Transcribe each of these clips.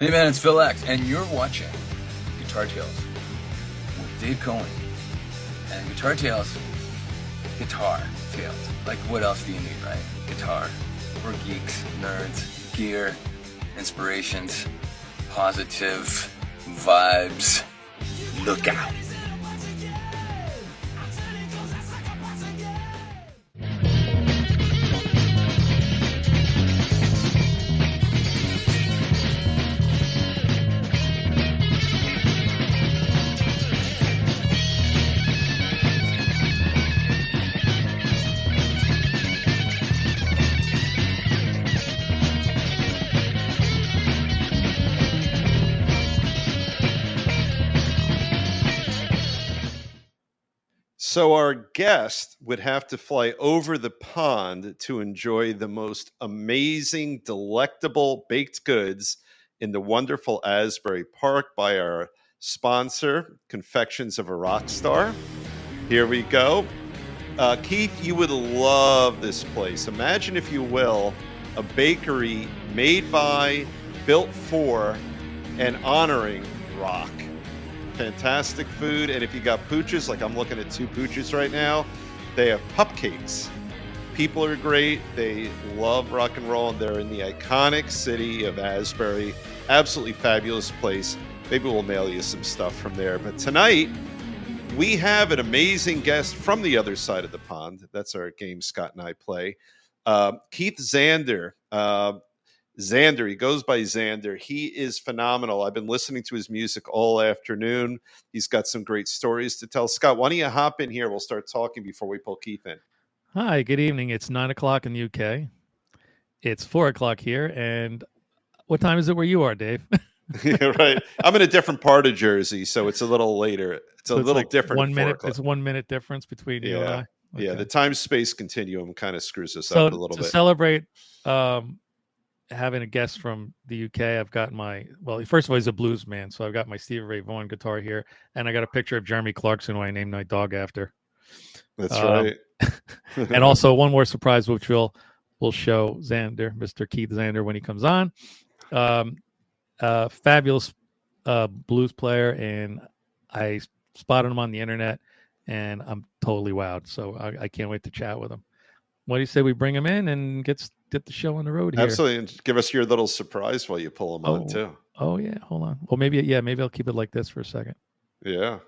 Hey man, it's Phil X, and you're watching Guitar Tales with Dave Cohen. And Guitar Tales, guitar tales. Like, what else do you need, right? Guitar. We're geeks, nerds, gear, inspirations, positive vibes. Look out. So our guest would have to fly over the pond to enjoy the most amazing, delectable baked goods in the wonderful Asbury Park by our sponsor, Confections of a Rock Star. Here we go. Keith, you would love this place. Imagine, if you will, a bakery made by, built for, and honoring rock. Fantastic food. And if you got pooches, like I'm looking at two pooches right now, they have pupcakes. People are great. They love rock and roll, and they're in the iconic city of Asbury. Absolutely fabulous place. Maybe we'll mail you some stuff from there. But tonight, we have an amazing guest from the other side of the pond. That's our game Scott and I play. Keith Xander. Xander, he goes by Xander. He is phenomenal. I've been listening to his music all afternoon. He's got some great stories to tell. Scott, why don't you hop in here? We'll start talking before we pull Keith in. Hi, good evening. It's 9 o'clock in the UK. It's 4 o'clock here. And what time is it where you are, Dave? Yeah, right. I'm in a different part of Jersey, so it's a little later. It's a little like different. 1 minute. It's 1 minute difference between you and I. Okay. Yeah, the time-space continuum kind of screws us up a little bit. To celebrate having a guest from the UK, I've got first of all, he's a blues man, so I've got my Stevie Ray Vaughan guitar here, and I got a picture of Jeremy Clarkson, who I named my dog after. That's right. And also one more surprise, which we'll show Xander, Mr. Keith Xander, when he comes on. Fabulous blues player, and I spotted him on the internet, and I'm totally wowed. So I can't wait to chat with him. What do you say we bring him in and get the show on the road here? Absolutely, and give us your little surprise while you pull him on too. Oh yeah, hold on. Well, maybe I'll keep it like this for a second. Yeah.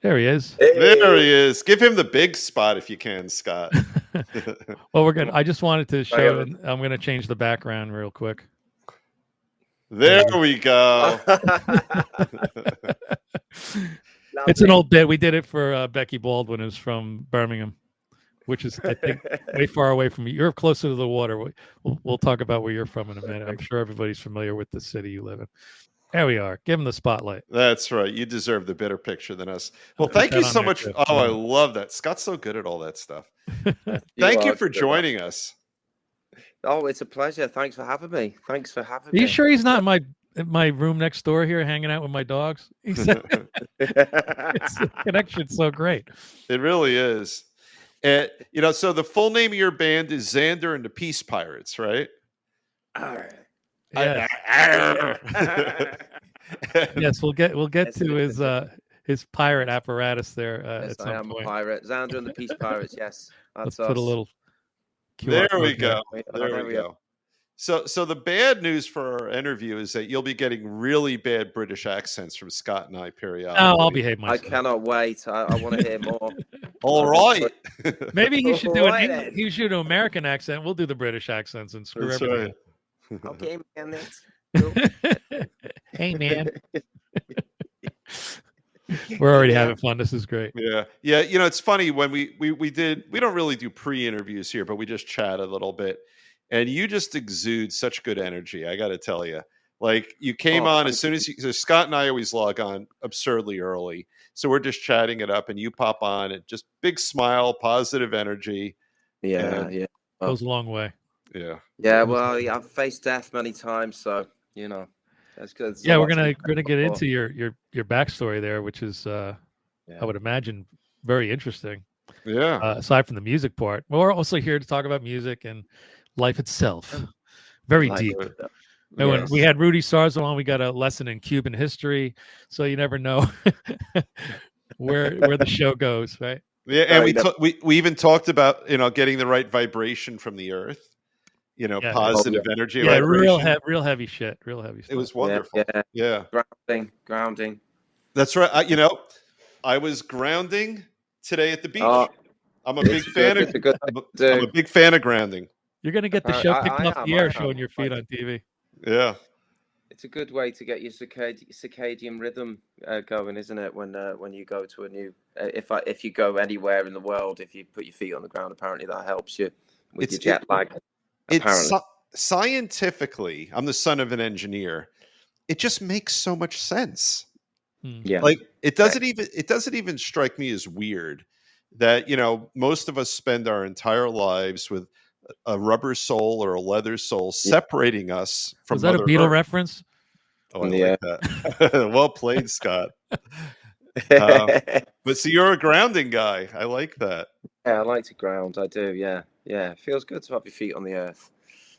There he is. Hey. There he is. Give him the big spot if you can, Scott. Well, we're good. I just wanted to show. I'm going to change the background real quick. There we go. It's an old bit. We did it for Becky Baldwin, who's from Birmingham, which is, I think, way far away from you. You're closer to the water. We'll talk about where you're from in a minute. I'm sure everybody's familiar with the city you live in. There we are. Give him the spotlight. That's right. You deserve the better picture than us. Well, thank you so much. Oh, I love that. Scott's so good at all that stuff. Thank you for joining us. Oh, it's a pleasure. Thanks for having me. Are you sure he's not in my room next door here hanging out with my dogs? The connection's so great. It really is. And, so the full name of your band is Xander and the Peace Pirates, right? All right. Yes, we'll get to his pirate apparatus there yes, at some point. I am a pirate. Xander and the Peace Pirates, yes. Let's put a little QR there we go. There we go. So the bad news for our interview is that you'll be getting really bad British accents from Scott and I periodically. Oh, I'll behave myself. I cannot wait. I want to hear more. All right. Maybe he should do an American accent. We'll do the British accents and screw everything. Right. Okay, man. Cool. Hey, man. We're already having fun. This is great. Yeah. It's funny when we don't really do pre-interviews here, but we just chat a little bit, and you just exude such good energy. I got to tell you, like you came on as soon as so Scott and I always log on absurdly early, so we're just chatting it up, and you pop on and just big smile, positive energy. Yeah. Goes a long way. Yeah. Well, I've faced death many times, so that's good. Yeah, we're gonna get into your backstory there, which is I would imagine very interesting. Yeah. Aside from the music part, we're also here to talk about music and life itself. Very deep. And when we had Rudy Sarzo on, we got a lesson in Cuban history, so you never know where the show goes, right? Yeah, and we even talked about getting the right vibration from the earth, positive energy. Yeah, vibration. real heavy shit, real heavy stuff. It was wonderful. Yeah. Grounding. That's right. I was grounding today at the beach. I'm a big fan of. I'm a big fan of grounding. You're gonna get the show kicked off the air showing your feet on TV. Yeah. It's a good way to get your circadian rhythm going, isn't it? When you go to a new, if you go anywhere in the world, if you put your feet on the ground, apparently that helps you with your jet lag. It's scientifically, I'm the son of an engineer. It just makes so much sense. Yeah, like it doesn't even strike me as weird that most of us spend our entire lives with a rubber sole or a leather sole separating us from. Was that Mother a Beatle Earth. reference? Oh, I like that. Well played, Scott. But see, you're a grounding guy. I like that. Yeah, I like to ground. I do. Yeah. It feels good to have your feet on the earth.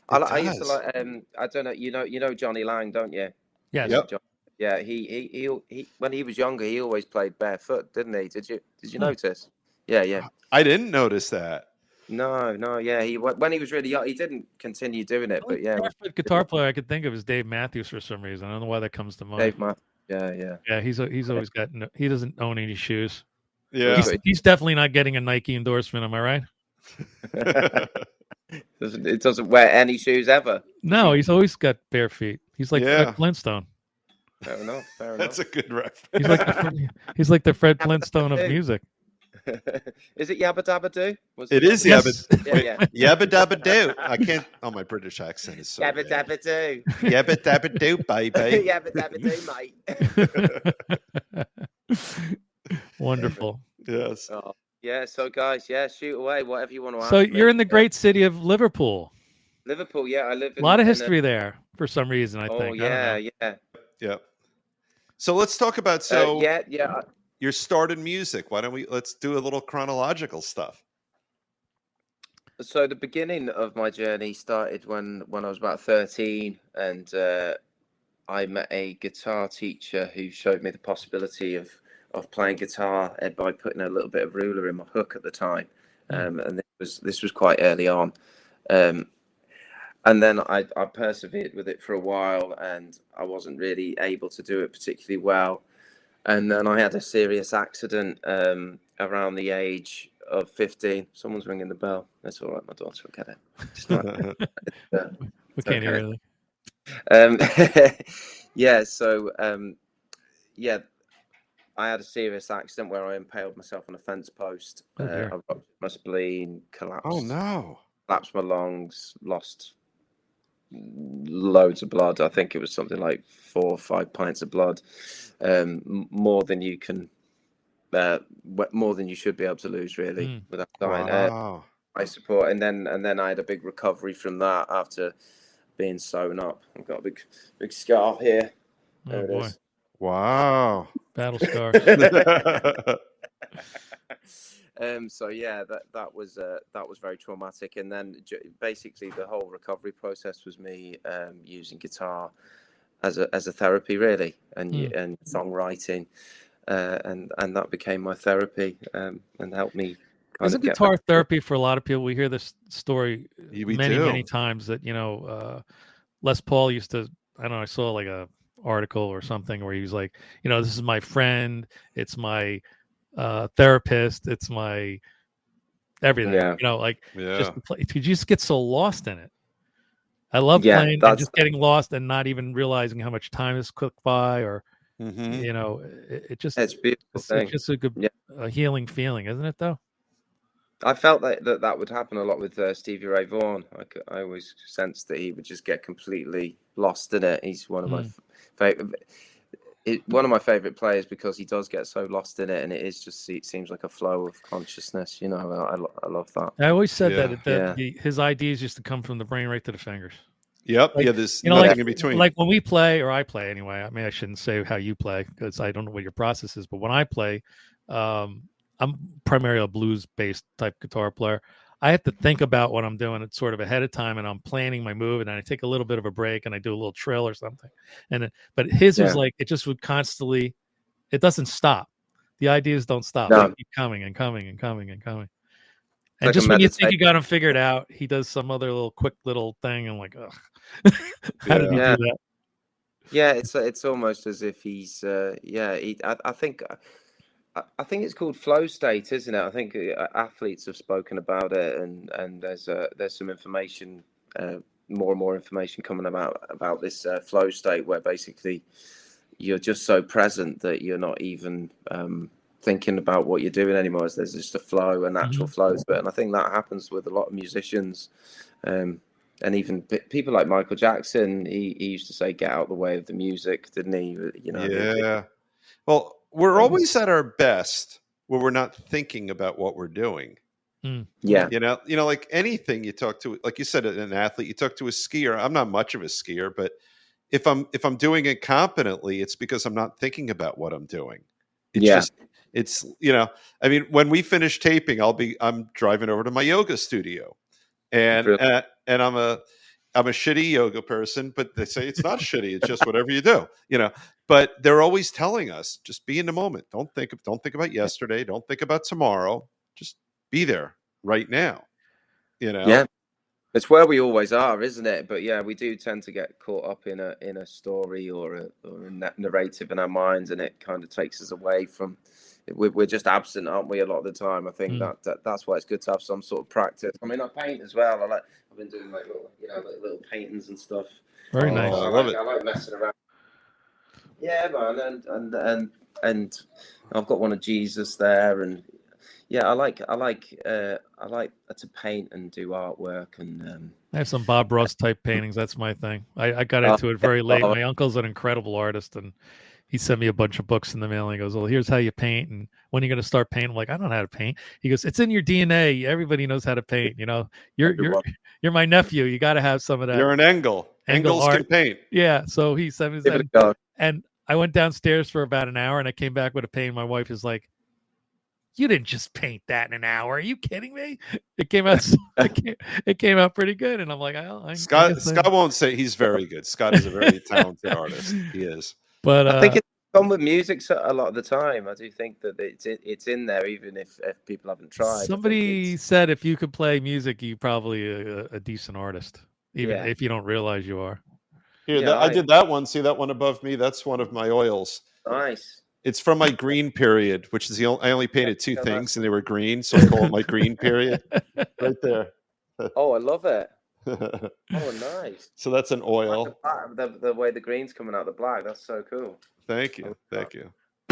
I used to like. I don't know. You know Johnny Lang, don't you? Yeah. Yep. Yeah. He when he was younger, he always played barefoot, didn't he? Did you notice? Yeah. I didn't notice that. No. Yeah. When he was really young, he didn't continue doing it, but yeah. The guitar player I could think of is Dave Matthews for some reason. I don't know why that comes to mind. Dave Matthews. Yeah. Yeah, he's always got. He doesn't own any shoes. Yeah. He's definitely not getting a Nike endorsement. Am I right? It doesn't wear any shoes ever. No, he's always got bare feet. He's like Fred Flintstone. Fair enough. That's a good reference. He's like the Fred Flintstone of music. Is it Yabba Dabba Doo? It is Yabba. Yeah. Yabba Dabba Doo. I can't. Oh, my British accent is so Yabba bad. Dabba Doo. Yabba Dabba Doo, baby. Yabba Dabba Doo, mate. Wonderful. Yes. Yeah. So, guys, shoot away. Whatever you want to ask. So you're in the great city of Liverpool. Liverpool, yeah. I live in a lot of history there for some reason. I think. Yeah. So let's talk about yeah. Your start in music. Let's do a little chronological stuff. So the beginning of my journey started when I was about 13, and I met a guitar teacher who showed me the possibility of playing guitar by putting a little bit of ruler in my hook at the time, and this was quite early on, and then I persevered with it for a while, and I wasn't really able to do it particularly well. And then I had a serious accident around the age of 15. Someone's ringing the bell. That's all right. My daughter will get it. We can't hear it. I had a serious accident where I impaled myself on a fence post. I ruptured my spleen, collapsed. Oh, no. Collapsed my lungs, lost loads of blood. I think it was something like 4 or 5 pints of blood, more than you can, more than you should be able to lose, really, without dying. Wow. I support, and then I had a big recovery from that after being sewn up. I've got a big scar here. There it is. Wow. Battle scar. So yeah, that was very traumatic, and then basically the whole recovery process was me using guitar as a therapy, really, and songwriting, and that became my therapy, and helped me. Isn't guitar therapy for a lot of people? We hear this story many times that Les Paul used to. I don't know. I saw like a article or something where he was like, this is my friend. It's my therapist. It's my everything. Just to play. You just get so lost in it. I love playing and just getting lost and not even realizing how much time has clicked by, or it's beautiful. It's just a good healing feeling, isn't it? Though I felt that would happen a lot with Stevie Ray Vaughan. I always sensed that he would just get completely lost in it. He's one of my favorite players because he does get so lost in it, and it seems like a flow of consciousness. I love that. I always said that his ideas used to come from the brain right to the fingers. Yep. There's nothing in between. Like when we play, or I play anyway. I mean, I shouldn't say how you play because I don't know what your process is. But when I play, I'm primarily a blues-based type guitar player. I have to think about what I'm doing. It's sort of ahead of time, and I'm planning my move, and I take a little bit of a break, and I do a little trill or something. But his was like it just would constantly. It doesn't stop. The ideas don't stop. No. They keep coming and coming and coming and coming. And Like just when you think you got him figured out, he does some other quick little thing. I'm like, ugh, how did he do that? Yeah, it's almost as if he's I think it's called flow state, isn't it? I think athletes have spoken about it, and there's some information, more and more information coming about this flow state, where basically you're just so present that you're not even thinking about what you're doing anymore. There's just a flow, a natural flow to it, and I think that happens with a lot of musicians. And even people like Michael Jackson, he used to say, "Get out of the way of the music," didn't he? You know. Yeah. Well, we're always at our best when we're not thinking about what we're doing. Yeah. You know, like anything you talk to, like you said, an athlete, you talk to a skier. I'm not much of a skier, but if I'm doing it competently, it's because I'm not thinking about what I'm doing. It's I mean, when we finish taping, I'm driving over to my yoga studio. And I'm a shitty yoga person, but they say it's not shitty. It's just whatever you do, But they're always telling us, just be in the moment. Don't think about yesterday. Don't think about tomorrow. Just be there right now. Yeah, it's where we always are, isn't it? But yeah, we do tend to get caught up in a story or a narrative in our minds, and it kind of takes us away from. We're just absent, aren't we? A lot of the time. I think that's why it's good to have some sort of practice. I mean, I paint as well. I've been doing like little paintings and stuff. Very nice. I love it. I like messing around. Yeah, man, and I've got one of Jesus there, and yeah, I like to paint and do artwork, and I have some Bob Ross type paintings. That's my thing. I got into it very late. My uncle's an incredible artist, and he sent me a bunch of books in the mail. And he goes, "Well, here's how you paint, and when are you going to start painting?" I'm like, "I don't know how to paint." He goes, "It's in your DNA. Everybody knows how to paint. You're my nephew. You got to have some of that." You're an Engel. Engels can paint. Yeah. So he sent me that, and I went downstairs for about an hour, and I came back with a painting. My wife is like, "You didn't just paint that in an hour. Are you kidding me?" It came out. It came out pretty good, and I'm like, Scott won't say he's very good. Scott is a very talented artist. He is. But I think it's fun with music a lot of the time. I do think that it's in there, even if people haven't tried. Somebody said if you could play music, you're probably a decent artist, even if you don't realize you are. Here, I did that one. See that one above me? That's one of my oils. Nice. It's from my green period, which is I only painted two things, and they were green, so I call it my green period. Right there. Oh, I love it. Oh, nice. So that's an oil. The way the green's coming out the black, that's so cool. Thank you. Very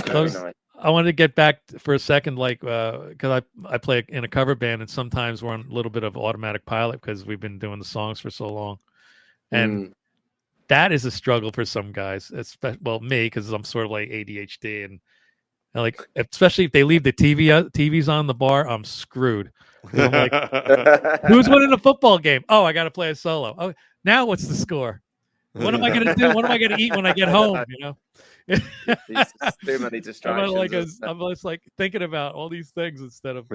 nice. I wanted to get back for a second, because I play in a cover band, and sometimes we're on a little bit of automatic pilot because we've been doing the songs for so long, and that is a struggle for some guys. Me, because I'm sort of like ADHD, and like especially if they leave the TVs on the bar, I'm screwed. I'm like, who's winning a football game? Oh, I got to play a solo. Oh, now what's the score? What am I going to do? What am I going to eat when I get home? Too many distractions. I'm just like thinking about all these things instead of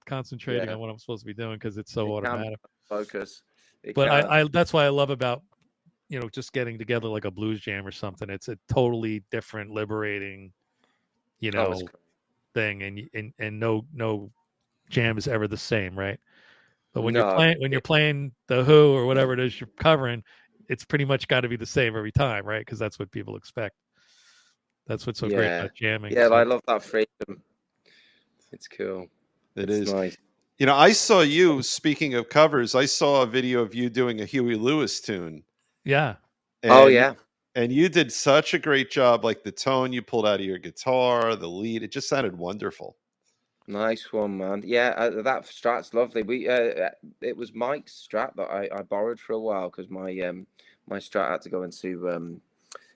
concentrating on what I'm supposed to be doing because it's so automatic. Focus. But I that's why I love about just getting together like a blues jam or something. It's a totally different, liberating, thing, and no jam is ever the same, right? But when you're playing the Who or whatever it is you're covering, it's pretty much got to be the same every time, right? Because that's what people expect. That's what's so great about jamming. Yeah, I love that freedom. It's cool. It's nice. I saw you, speaking of covers, I saw a video of you doing a Huey Lewis tune. Yeah. And you did such a great job, like the tone you pulled out of your guitar, the lead, it just sounded wonderful. Nice one, man. Yeah, that Strat's lovely. It was Mike's Strat that I borrowed for a while because my Strat had to go into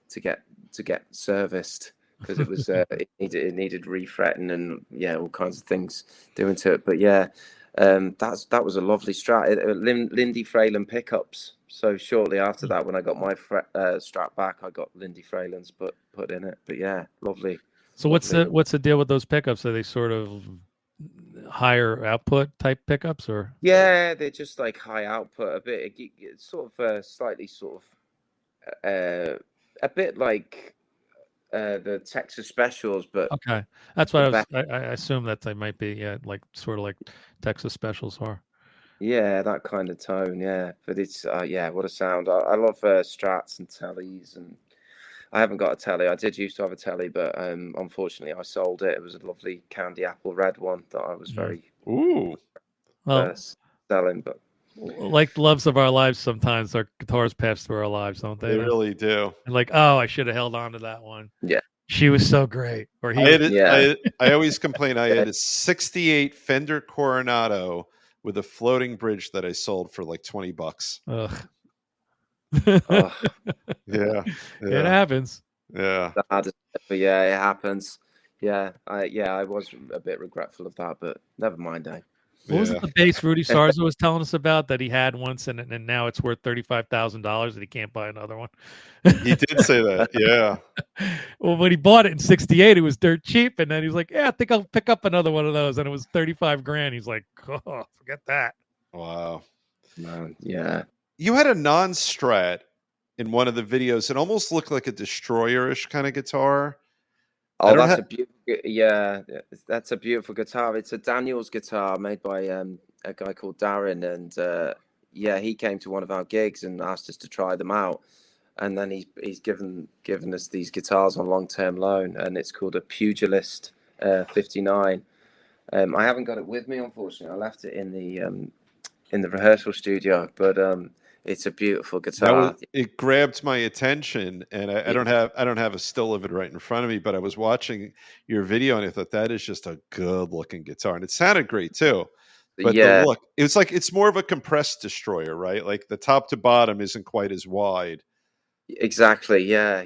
to get serviced because it was it needed refretting and all kinds of things doing to it. But that was a lovely Strat. Lindy Freyland pickups. So shortly after that, when I got my Strat back, I got Lindy Freyland's put in it. But lovely. So what's the deal with those pickups? Are they sort of higher output type pickups, or Yeah, they're just like high output, a bit it's sort of slightly sort of a bit like the Texas Specials, but okay, that's what better. I assume that they might be, yeah, like sort of like Texas Specials are. Yeah, that kind of tone, yeah. But it's yeah, what a sound. I love Strats and tellies, and I haven't got a telly. I did used to have a telly, but unfortunately I sold it. It was a lovely candy apple red one that I was very Ooh. Well, selling, but like the loves of our lives, sometimes our guitars pass through our lives, don't they? They really do. And like, oh, I should have held on to that one. yeah. She was so great. Or he I, had was, Yeah. I always complain I had a 68 Fender Coronado with a floating bridge that I sold for like $20. ugh. Oh, Yeah. It Yeah. happens. Yeah. but yeah, it happens. Yeah, I was a bit regretful of that, but never mind. What was Yeah. it the bass Rudy Sarzo was telling us about that he had once and now it's worth $35,000 and he can't buy another one? He did say that. Yeah. Well, when he bought it in '68, it was dirt cheap, and then he was like, "Yeah, I think I'll pick up another one of those," and it was 35 grand. He's like, "Oh, forget that." Wow. Man, yeah. You had a non-strat in one of the videos. It almost looked like a destroyer-ish kind of guitar. Oh, that's a beautiful. Yeah, that's a beautiful guitar. It's a Daniels guitar made by a guy called Darren, and yeah, he came to one of our gigs and asked us to try them out, and then he's given us these guitars on long-term loan, and it's called a Pugilist 59. I haven't got it with me, unfortunately. I left it in the rehearsal studio, but it's a beautiful guitar. It grabbed my attention, and I don't have a still of it right in front of me, but I was watching your video and I thought that is just a good looking guitar, and it sounded great too. But Yeah, the look, it's more of a compressed destroyer, right? Like the top to bottom isn't quite as wide. exactly. Yeah.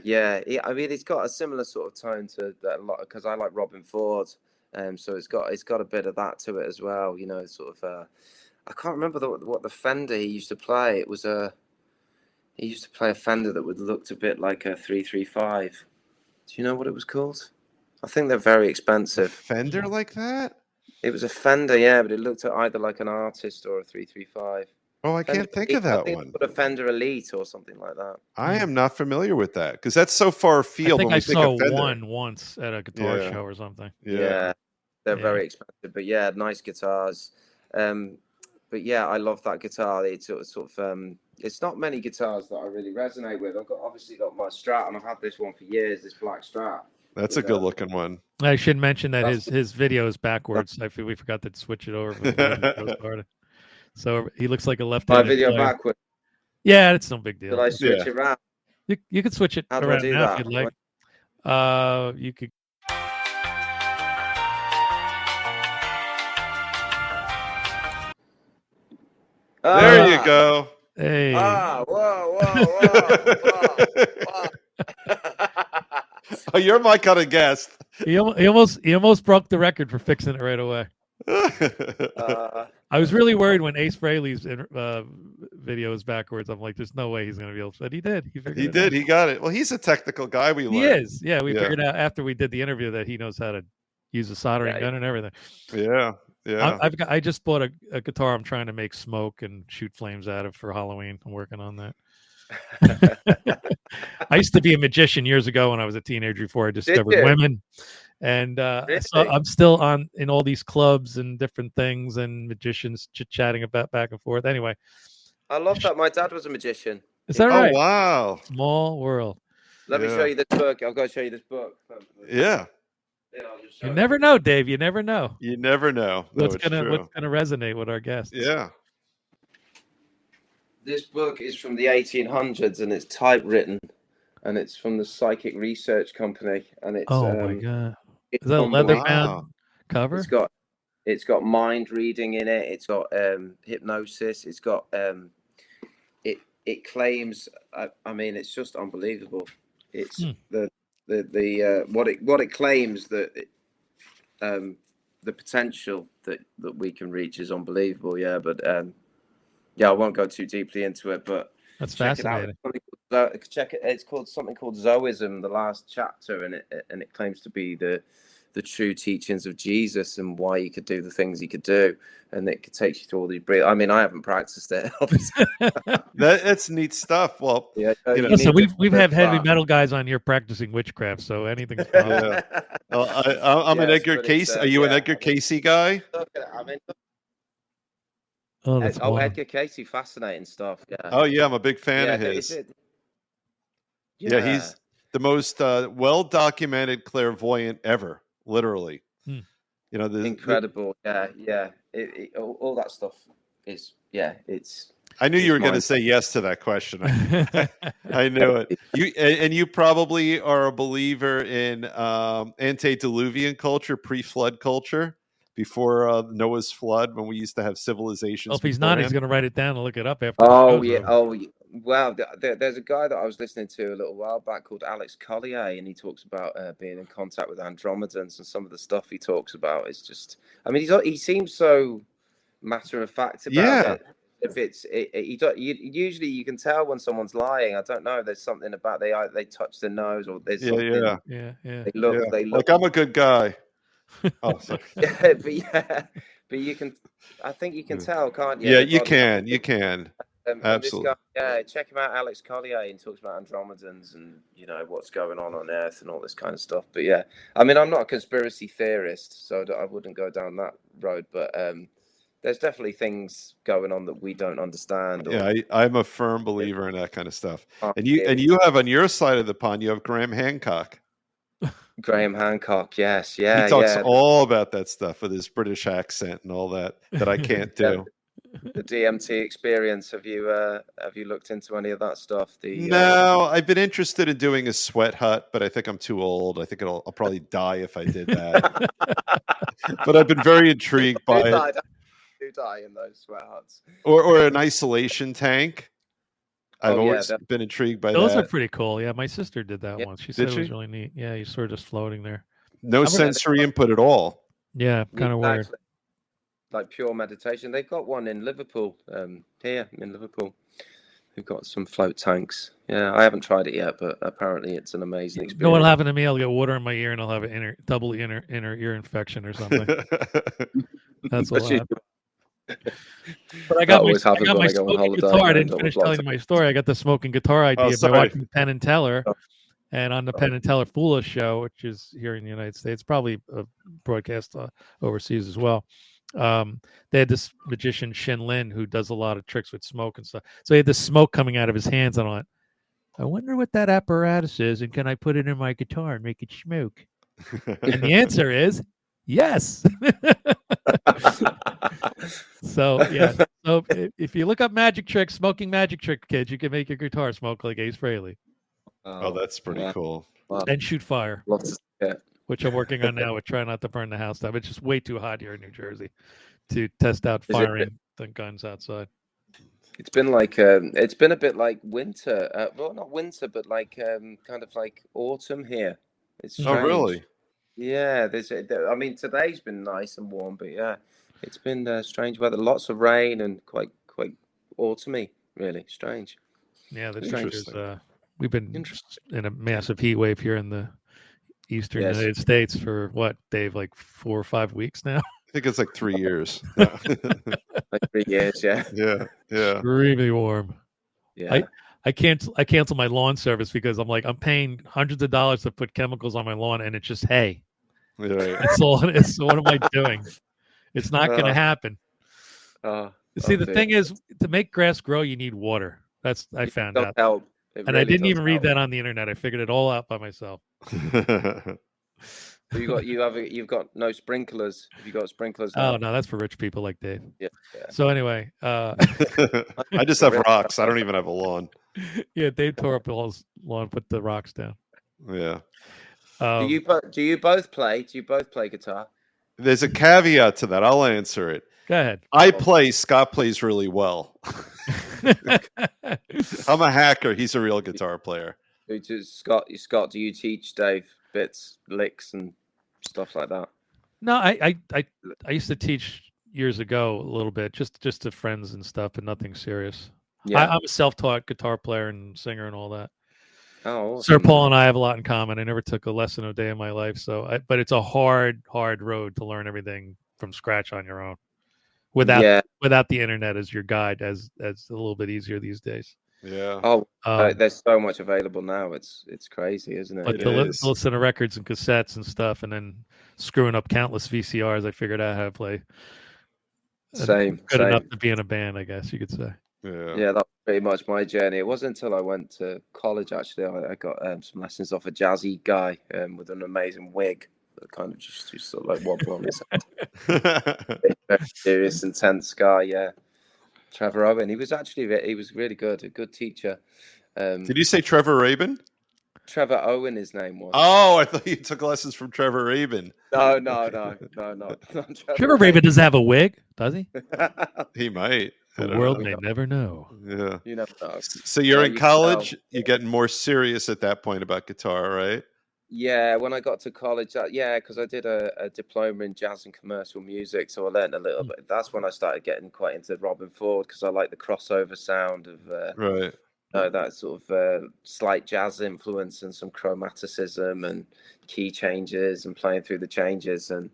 I mean, it's got a similar sort of tone to that a lot because I like Robin Ford, so it's got a bit of that to it as well. You know, sort of. I can't remember what the Fender he used to play. It was he used to play a Fender that would looked a bit like a 335. Do you know what it was called? I think they're very expensive. Fender like that? It was a Fender, yeah, but it looked either like an artist or a 335. Oh, I Fender can't think Elite, of that I think one. a Fender Elite or something like that. I am not familiar with that because that's so far I afield think when I we think saw of Fender. one once at a guitar Yeah. show or something. Yeah. They're Yeah. very expensive, but yeah, nice guitars. But yeah, I love that guitar. It's sort of it's not many guitars that I really resonate with. I've obviously got my Strat, and I've had this one for years. This black Strat. That's a good looking one. I should mention that That's- his video is backwards. We forgot to switch it over before the show started. So he looks like a My left-handed video player. backwards. Yeah, it's no big deal. Did I switch Yeah. it around? You could switch it How do I around do now that? if you'd like. You could. There you go. Hey, Whoa. Oh, you're my kind of guest. he almost broke the record for fixing it right away. I was really worried when Ace Frehley's video is backwards. I'm like, there's no way he's going to be able to. But he did. He figured it out. He got it. Well, he's a technical guy. We He learned. is. Yeah, we figured out after we did the interview that he knows how to use a soldering gun and everything. Yeah. I just bought a guitar I'm trying to make smoke and shoot flames out of for Halloween. I'm working on that. I used to be a magician years ago when I was a teenager before I discovered women. And so I'm still in all these clubs and different things and magicians chit-chatting about back and forth. Anyway. I love that. My dad was a magician. Is that right? Oh, wow. Small world. Let me show you this book. I've got to show you this book. Yeah. You never know, Dave. You never know. You never know. What's gonna resonate with our guests? Yeah. This book is from the 1800s and it's typewritten, and it's from the Psychic Research Company. And it's my god, is that a leather-bound cover? It's got mind reading in it. It's got hypnosis. It's got it claims. I mean, it's just unbelievable. It's what it claims that the potential that we can reach is unbelievable. Yeah, but yeah, I won't go too deeply into it. But that's fascinating. Check it. It's called something called Zoism, the last chapter, and it claims to be the the true teachings of Jesus and why he could do the things he could do, and it could take you through all these. I mean, I haven't practiced it, obviously. That's neat stuff. Well, Yeah, you know, listen, we've had heavy metal guys on here practicing witchcraft, so anything's possible. yeah. Well, I'm an Yes, Edgar but Cayce. Are you an Edgar Cayce guy? Look at it, I mean, Oh, that's Edgar Cayce, fascinating stuff. Yeah. Oh yeah, I'm a big fan of is his. it? Yeah, he's the most well-documented clairvoyant ever, literally. Hmm. You know, incredible. Yeah. All that stuff is, it's. I knew you were going to say yes to that question. I knew it. You probably are a believer in antediluvian culture, pre-flood culture, before Noah's flood, when we used to have civilizations. Well, if he's not, he's going to write it down and look it up after. Oh yeah. Oh wow. There's a guy that I was listening to a little while back called Alex Collier, and he talks about being in contact with Andromedans, and some of the stuff he talks about is just. I mean, he seems so matter of fact about it. If usually you can tell when someone's lying. I don't know. There's something about they touch their nose, or there's something. Yeah. They look like I'm a good guy. Oh, sorry. But you can. I think you can tell, can't you? Yeah, you can. You can. Absolutely. This guy, check him out, Alex Collier, and talks about Andromedans and what's going on Earth and all this kind of stuff. But yeah, I mean, I'm not a conspiracy theorist, so I wouldn't go down that road. But there's definitely things going on that we don't understand. Yeah, I'm a firm believer in that kind of stuff. And you have on your side of the pond, you have Graham Hancock. Graham Hancock, yes, yeah. He talks all about that stuff with his British accent and all that I can't do. The DMT experience. Have you looked into any of that stuff? No, I've been interested in doing a sweat hut, but I think I'm too old. I think I'll probably die if I did that. But I've been very intrigued by it. Do die in those sweat huts, or an isolation tank. I've always been intrigued by those that. Those are pretty cool. Yeah, my sister did that once. She said it was really neat. Yeah, you're sort of just floating there. No sensory input at all. Yeah, kind of weird. Like pure meditation. They've got one in Liverpool, here in Liverpool. We've got some float tanks. Yeah, I haven't tried it yet, but apparently it's an amazing experience. You know what'll happen to me? I'll get water in my ear and I'll have an double inner ear infection or something. That's what'll happen. But I got my smoking guitar. I didn't finish telling you my story. I got the smoking guitar idea by watching Penn and Teller. And on the Penn and Teller Foolish show, which is here in the United States, probably a broadcast overseas as well. They had this magician Shin Lin who does a lot of tricks with smoke and stuff. So he had this smoke coming out of his hands, and I went, I wonder what that apparatus is, and can I put it in my guitar and make it smoke? And the answer is yes. So yeah. So if you look up magic tricks, smoking magic trick, kids, you can make your guitar smoke like Ace Frehley. Oh, that's pretty cool. Wow. And shoot fire. Yeah. Which I'm working on now with trying not to burn the house down. It's just way too hot here in New Jersey to test out firing the guns outside. It's been like it's been a bit like winter. Well, not winter, but like kind of like autumn here. It's strange. Oh, really? Yeah. I mean, today's been nice and warm, but yeah, it's been strange weather. Lots of rain and quite autumny. Really strange. Yeah, the strangers. We've been in a massive heat wave here in the eastern United States for what, Dave, like 4 or 5 weeks now? I think it's like 3 years. Like 3 years, yeah. Yeah. Extremely warm. Yeah. I cancel my lawn service because I'm paying hundreds of dollars to put chemicals on my lawn and it's just hay. Right. That's all it is. So what am I doing? It's not going to happen. See, the thing is, to make grass grow, you need water. I found out. Help. And I didn't even read that on the internet. I figured it all out by myself. You've got no sprinklers. Have you got sprinklers now? Oh no, that's for rich people like Dave. Yeah. So anyway, I just have rocks. I don't even have a lawn. Yeah, Dave tore up the lawn, put the rocks down. Yeah. Do you both play? Do you both play guitar? There's a caveat to that. I'll answer it. Go ahead. I play. Scott plays really well. I'm a hacker. He's a real guitar player. Scott, do you teach Dave bits, licks, and stuff like that? No, I used to teach years ago a little bit, just to friends and stuff, but nothing serious. Yeah. I'm a self-taught guitar player and singer and all that. Oh, Sir awesome. Paul and I have a lot in common. I never took a lesson a day in my life, but it's a hard road to learn everything from scratch on your own, without the internet as your guide. As a little bit easier these days. Yeah. Oh, there's so much available now. It's crazy, isn't it? But to listen to records and cassettes and stuff, and then screwing up countless VCRs, I figured out how to play. Same. Enough to be in a band, I guess you could say. Yeah, that's pretty much my journey. It wasn't until I went to college, actually, I got some lessons off a jazzy guy with an amazing wig that kind of just sort of like wobble on his head. Very serious, intense guy, yeah. Trevor Owen. He was really good, a good teacher. Did you say Trevor Rabin? Trevor Owen, his name was. Oh, I thought you took lessons from Trevor Rabin. No. Trevor Rabin doesn't have a wig, does he? He might. The world may never know. Yeah. You never know. So you're in college, you're getting more serious at that point about guitar, right? Yeah, when I got to college, because I did a diploma in jazz and commercial music, so I learned a little bit. That's when I started getting quite into Robin Ford, because I like the crossover sound of right. That sort of slight jazz influence and some chromaticism and key changes and playing through the changes. And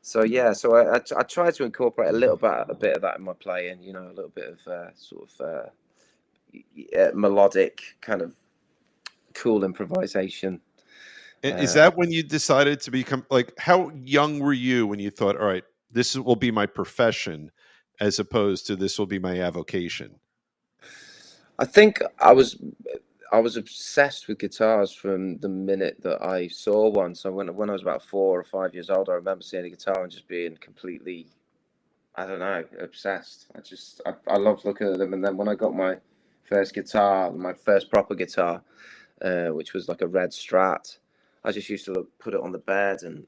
so I tried to incorporate a bit of that in my playing, a little bit of melodic kind of cool improvisation. Is that when you decided to become, like, how young were you when you thought, all right, this will be my profession as opposed to this will be my avocation? I think I was obsessed with guitars from the minute that I saw one. So when I was about 4 or 5 years old, I remember seeing a guitar and just being completely, I don't know, obsessed. I loved looking at them. And then when I got my first guitar, my first proper guitar, which was like a red Strat, I just used to put it on the bed and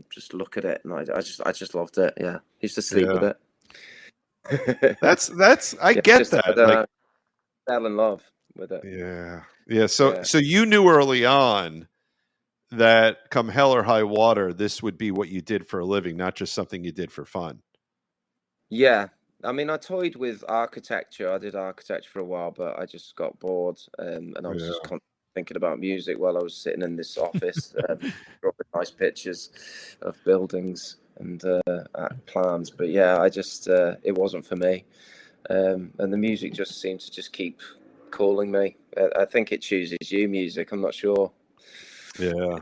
just look at it, and I just loved it. Yeah, used to sleep with it. That's I get that. Fell in love with it. Yeah. So you knew early on that come hell or high water, this would be what you did for a living, not just something you did for fun. Yeah. I mean, I toyed with architecture. I did architecture for a while, but I just got bored, and I was just thinking about music while I was sitting in this office, drawing nice pictures of buildings and plans. But yeah, I just it wasn't for me. And the music just seemed to just keep calling me. I think it chooses you, music. I'm not sure. Yeah.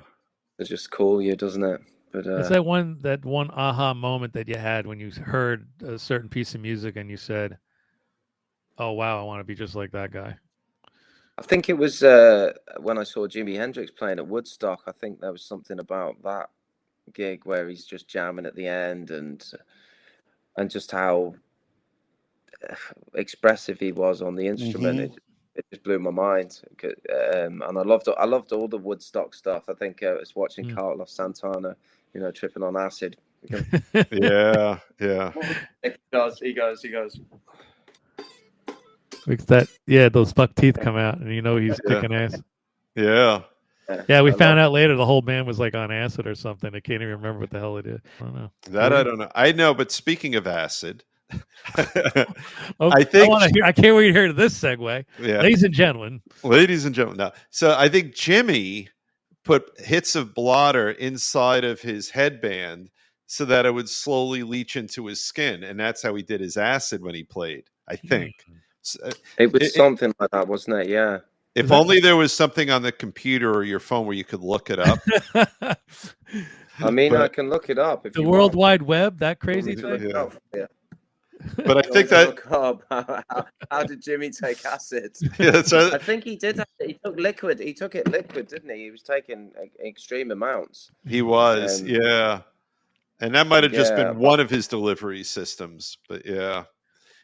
It just call you, doesn't it? But it's that one aha moment that you had when you heard a certain piece of music and you said, oh, wow, I want to be just like that guy. I think it was when I saw Jimi Hendrix playing at Woodstock. I think there was something about that gig where he's just jamming at the end and just how expressive he was on the instrument. Mm-hmm. It just blew my mind. And I loved all the Woodstock stuff. I think I was watching Carlos Santana, tripping on acid. Yeah. He goes. Those buck teeth come out, and he's kicking ass. Yeah. Yeah, we found out later the whole band was like on acid or something. I can't even remember what the hell it is. I don't know. I don't know. I know, but speaking of acid, I can't wait to hear this segue. Yeah. Ladies and gentlemen. No. So I think Jimmy put hits of blotter inside of his headband so that it would slowly leach into his skin, and that's how he did his acid when he played, I think. It was something like that, wasn't it? Yeah. If only there was something on the computer or your phone where you could look it up. I mean, I can look it up. The World Wide Web, that crazy thing? Yeah. But I think that... How did Jimmy take acid? Yeah, I think he did. He took liquid. He took it liquid, didn't he? He was taking extreme amounts. He was, yeah. And that might have just been one of his delivery systems. But yeah.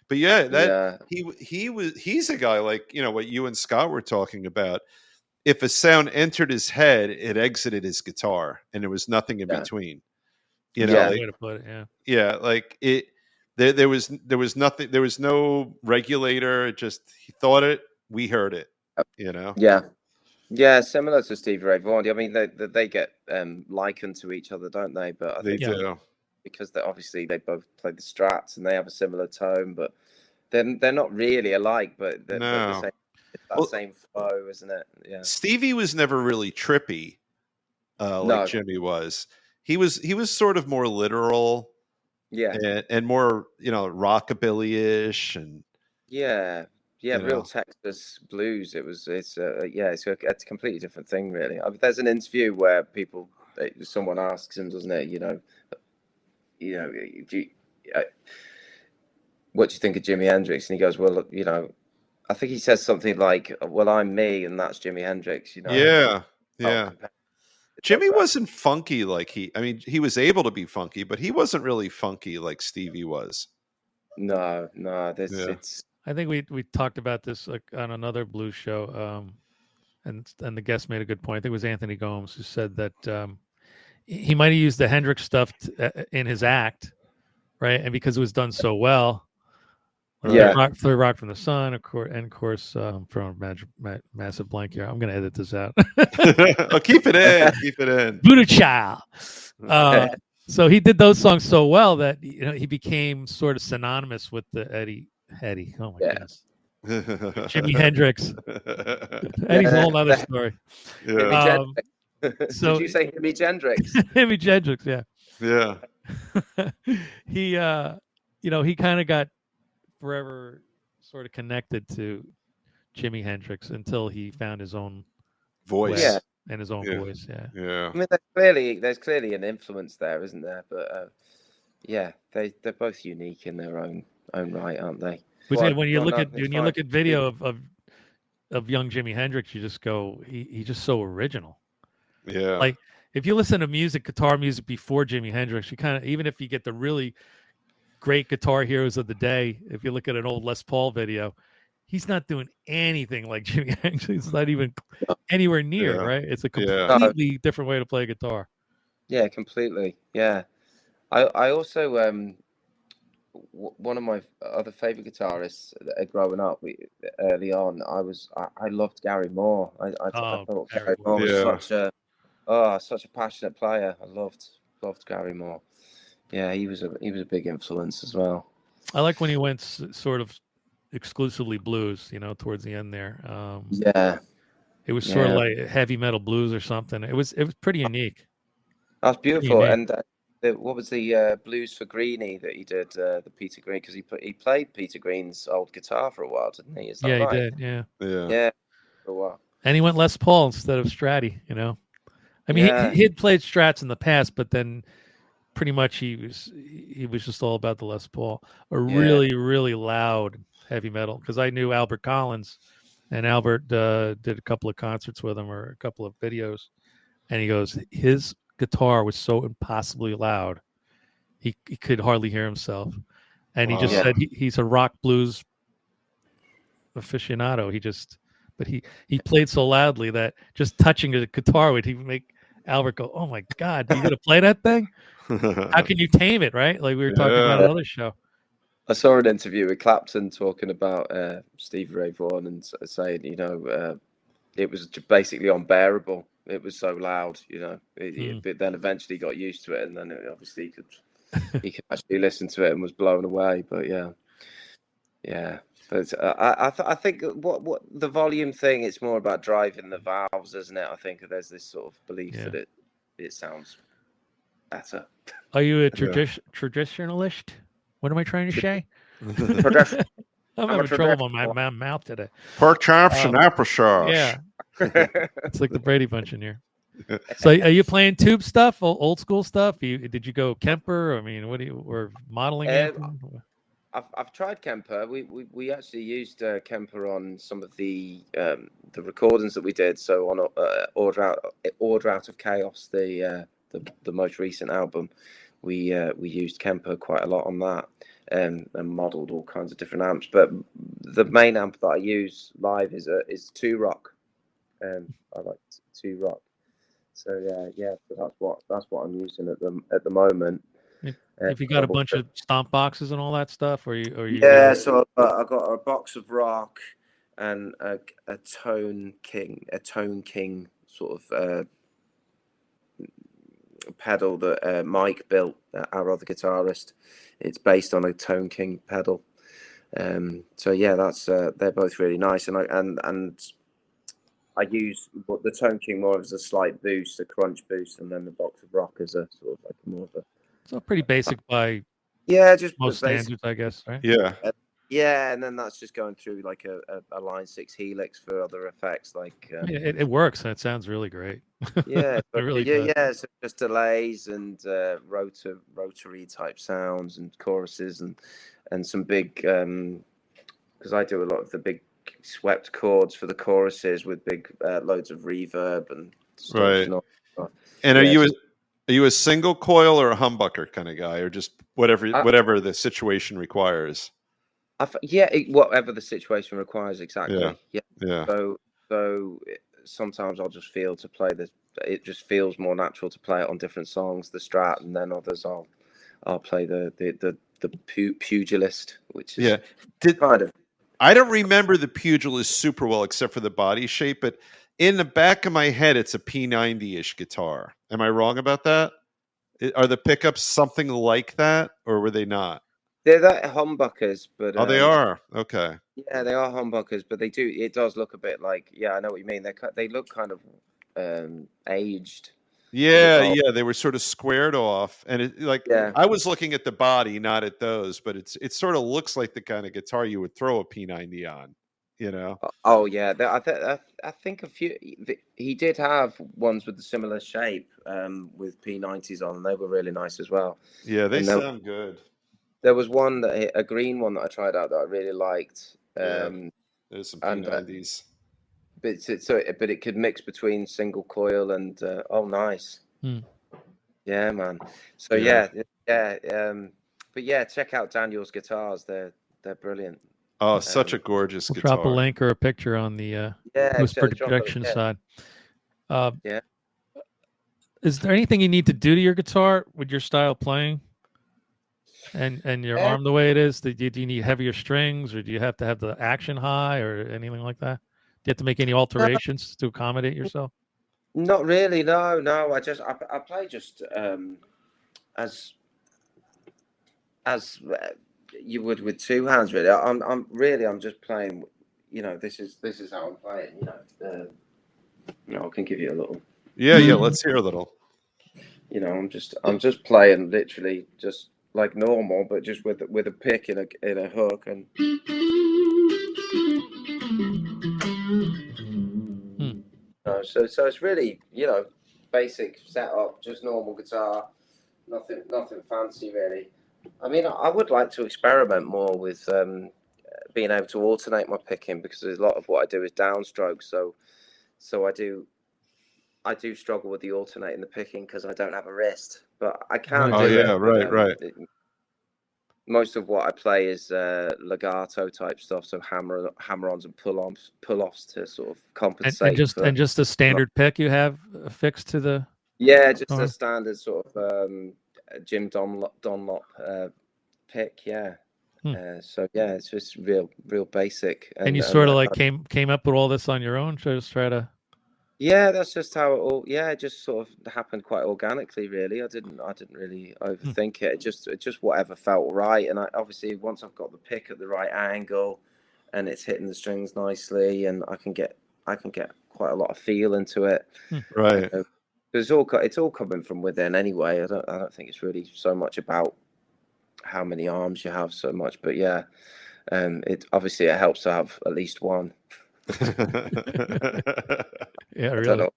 But he's a guy like, what you and Scott were talking about. If a sound entered his head, it exited his guitar, and there was nothing in between. Way to put it, yeah, like it. There was nothing. There was no regulator. It just he thought it. We heard it. Yeah. Similar to Stevie Ray Vaughan. I mean, they get likened to each other, don't they? But I think do. Because obviously they both play the Strats and they have a similar tone, but they're not really alike. But they're the same. It's that Well, same flow, isn't it? Yeah. Stevie was never really trippy like No. Jimmy was. He was sort of more literal Yeah. and more, rockabilly-ish and Yeah. Yeah. you Real know. Texas blues. It's a completely different thing, really. I mean, there's an interview where someone asks him, doesn't it? Do you, uh, what do you think of Jimi Hendrix? And he goes, well, I think he says something like, well, I'm me, and that's Jimi Hendrix. Yeah. Oh, Yeah. Jimmy wasn't funky he was able to be funky, but he wasn't really funky like Stevie was. No, Yeah. I think we talked about this on another blues show, and the guest made a good point. I think it was Anthony Gomes who said that he might have used the Hendrix stuff in his act, right? And because it was done so well, Third Rock from the Sun, of course, from Massive Blank here. I'm going to edit this out. Oh, keep it in. Buddha Child. So he did those songs so well that he became sort of synonymous with the Eddie. Oh my goodness, Jimi Hendrix. Eddie's a whole other story. Yeah. So did you say Jimi Hendrix? Jimi Hendrix, yeah. Yeah. He kind of got forever sort of connected to Jimi Hendrix until he found his own voice. Yeah. And his own voice, yeah. I mean, there's clearly an influence there, isn't there? But they're both unique in their own right, aren't they? But when you look at video of young Jimi Hendrix, you just go, he's just so original. Yeah. Like if you listen to guitar music before Jimi Hendrix, you kind of, even if you get the really great guitar heroes of the day, if you look at an old Les Paul video, he's not doing anything like Jimi Hendrix. It's not even anywhere near, right? It's a completely different way to play guitar. Yeah, completely. Yeah. I also, one of my other favorite guitarists growing up early on, I loved Gary Moore. I thought Gary Moore was such a passionate player. I loved Gary Moore. Yeah, he was a big influence as well. I like when he went sort of exclusively blues, towards the end there. It was sort of like heavy metal blues or something. It was pretty unique. That's beautiful. And what was the Blues for Greenie that he did? The Peter Green, because he played Peter Green's old guitar for a while, didn't he? Is that right? He did. Yeah, for a while. And he went Les Paul instead of Stratty. I mean, he had played Strats in the past, but then pretty much he was just all about the Les Paul. Really, really loud heavy metal. Because I knew Albert Collins, and Albert did a couple of concerts with him or a couple of videos, and he goes, his guitar was so impossibly loud, he could hardly hear himself, and he just said he's a rock blues aficionado. But he played so loudly that just touching a guitar would even make Albert go, "Oh my God, you gonna play that thing? How can you tame it?" Right? Like we were talking about another show. I saw an interview with Clapton talking about Stevie Ray Vaughan and saying, it was basically unbearable. It was so loud, but then eventually got used to it, and then obviously he could actually listen to it and was blown away. But yeah. But I think what the volume thing, it's more about driving the valves, isn't it? I think there's this sort of belief that it sounds better. Are you a traditionalist? What am I trying to say? I'm having trouble on my mouth today. Pork chops and applesauce. Yeah. It's like the Brady Bunch in here. So are you playing tube stuff, old school stuff? Did you go Kemper? I mean, or modeling? I've tried Kemper. We actually used Kemper on some of the recordings that we did. So on Order Out of Chaos, the most recent album, we used Kemper quite a lot on that, and modelled all kinds of different amps. But the main amp that I use live is 2 Rock. I like 2 Rock. So so that's what I'm using at the moment. If you got a bunch of stomp boxes and all that stuff, or you so I got a box of Rock and a Tone King sort of pedal that Mike built, our other guitarist. It's based on a Tone King pedal, So yeah, that's they're both really nice, and I use the Tone King more as a slight boost, a crunch boost, and then the Box of Rock as a sort of like more of a So pretty basic by just most basic. standards, I guess, right? Yeah. Yeah, and then that's just going through like a Line 6 Helix for other effects, like It works. That sounds really great. yeah, It but really does. yeah. So just delays and rotary type sounds and choruses and some big because I do a lot of the big swept chords for the choruses with big loads of reverb and stuff. Right. And all that. And Yeah, are you a single coil or a humbucker kind of guy, or just whatever the situation requires? whatever the situation requires, exactly. Yeah. So sometimes I'll just feel to play this. It just feels more natural to play it on different songs, the Strat, and then others I'll play the Pugilist, which is kind of. I don't remember the Pugilist super well, except for the body shape, but in the back of my head, it's a P90-ish guitar. Am I wrong about that? Are the pickups something like that, or were they not? They're that humbuckers, but Oh, they are. Okay. yeah, they are humbuckers, but it does look a bit like, I know what you mean. They look kind of aged. Yeah, they were sort of squared off, and Yeah. I was looking at the body, not at those, but it sort of looks like the kind of guitar you would throw a P90 on, you know? Oh yeah, I think a few. He did have ones with a similar shape, with P90s on. They were really nice as well. Yeah, they And sound good. there was one a green one that I tried out that I really liked. There's some P90s. But it could mix between single coil and nice. Yeah, man. So but yeah, check out Daniel's guitars. They're brilliant. Oh, such a gorgeous guitar. Drop a link or a picture on the post-production side. Is there anything you need to do to your guitar with your style playing and your arm the way it is? Do you need heavier strings, or do you have to have the action high or anything like that? Do you have to make any alterations to accommodate yourself? Not really. No. I play just as you would with two hands. Really, I'm just playing. This is how I'm playing. I can give you a little. Yeah. Let's hear a little. I'm just playing literally just like normal, but just with a pick in a hook and. So it's really basic setup, just normal guitar, nothing fancy really. I mean, I would like to experiment more with being able to alternate my picking, because a lot of what I do is downstroke. So I do struggle with the alternating the picking because I don't have a wrist, but I can do it. Right. Most of what I play is legato type stuff, so hammer-ons and pull-offs to sort of compensate. And just the standard pick you have affixed to the. Yeah, just a standard sort of Jim Dunlop pick. Yeah. So yeah, it's just real basic. And you sort of like came up with all this on your own, just try to. Yeah, that's just how it all. Yeah, it just sort of happened quite organically, really. I didn't really overthink it. It just whatever felt right. And obviously once I've got the pick at the right angle, and it's hitting the strings nicely, and I can get quite a lot of feel into it. Right. It's all coming from within anyway. I don't think it's really so much about how many arms you have so much, but yeah, it helps to have at least one. Yeah, really.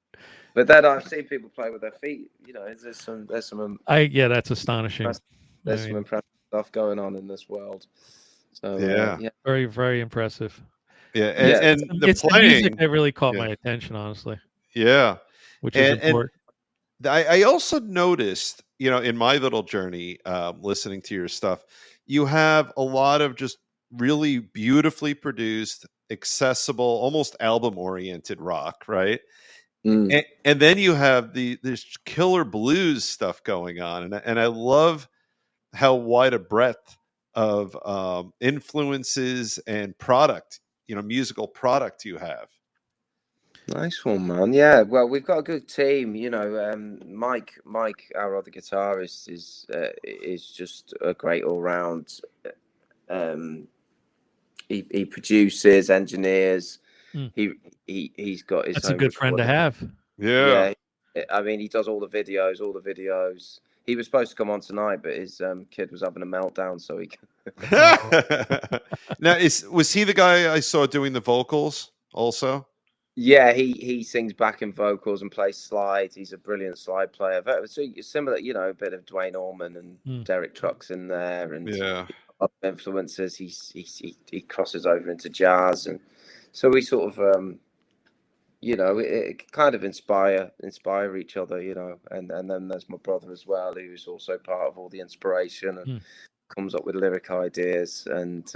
But then I've seen people play with their feet. There's some. That's astonishing. There's some impressive stuff going on in this world. So yeah, very, very impressive. Yeah, and it's the music that really caught my attention, honestly. Yeah, which is important. And I also noticed, in my little journey, listening to your stuff, you have a lot of just really beautifully produced, accessible, almost album-oriented rock, right? And then you have this killer blues stuff going on, and I love how wide a breadth of influences and product, musical product you have. Nice one, man. Yeah, well, we've got a good team. Mike, our other guitarist, is just a great all-round he produces, engineers. Mm. He's got his. That's a own good friend to recording. have. Yeah. I mean, he does all the videos. He was supposed to come on tonight, but his kid was having a meltdown, so he. Now, was he the guy I saw doing the vocals also? Yeah, he sings backing vocals and plays slide. He's a brilliant slide player. So similar, a bit of Dwayne Allman and Derek Trucks in there, and Yeah. other influences. He crosses over into jazz, and so we sort of it kind of inspire each other, and then there's my brother as well, who's also part of all the inspiration and comes up with lyric ideas and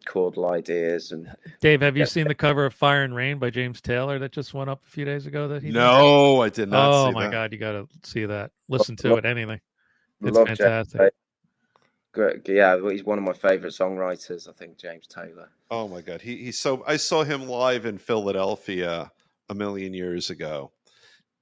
chordal ideas. And Dave, have you seen the cover of Fire and Rain by James Taylor that just went up a few days ago that he did? No, I did not see Oh my that. God, you got to see that. Listen to it, anything. It's love fantastic. Great. Yeah, he's one of my favorite songwriters, I think, James Taylor. Oh my God. He's so, I saw him live in Philadelphia a million years ago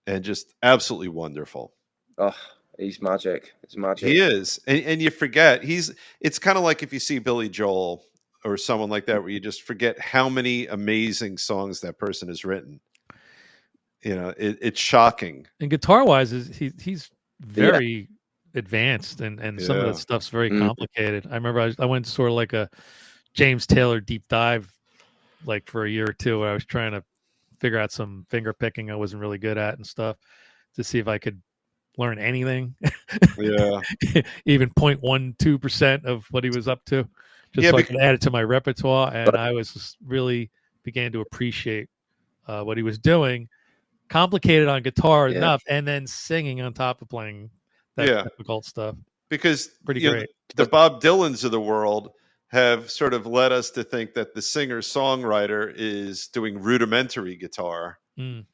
and just absolutely wonderful. Oh, he's magic. It's magic. He is. And you forget it's kind of like if you see Billy Joel or someone like that, where you just forget how many amazing songs that person has written. It's shocking. And guitar wise, he's very advanced, and some of that stuff's very complicated. I remember I went sort of like a James Taylor deep dive, like for a year or two, where I was trying to figure out some finger picking I wasn't really good at and stuff to see if I could learn anything. Yeah. Even 0.12% of what he was up to, just so I could add it to my repertoire. And I was just really began to appreciate what he was doing. Complicated on guitar enough, and then singing on top of playing that difficult stuff. Because pretty great. The Bob Dylans of the world have sort of led us to think that the singer-songwriter is doing rudimentary guitar. And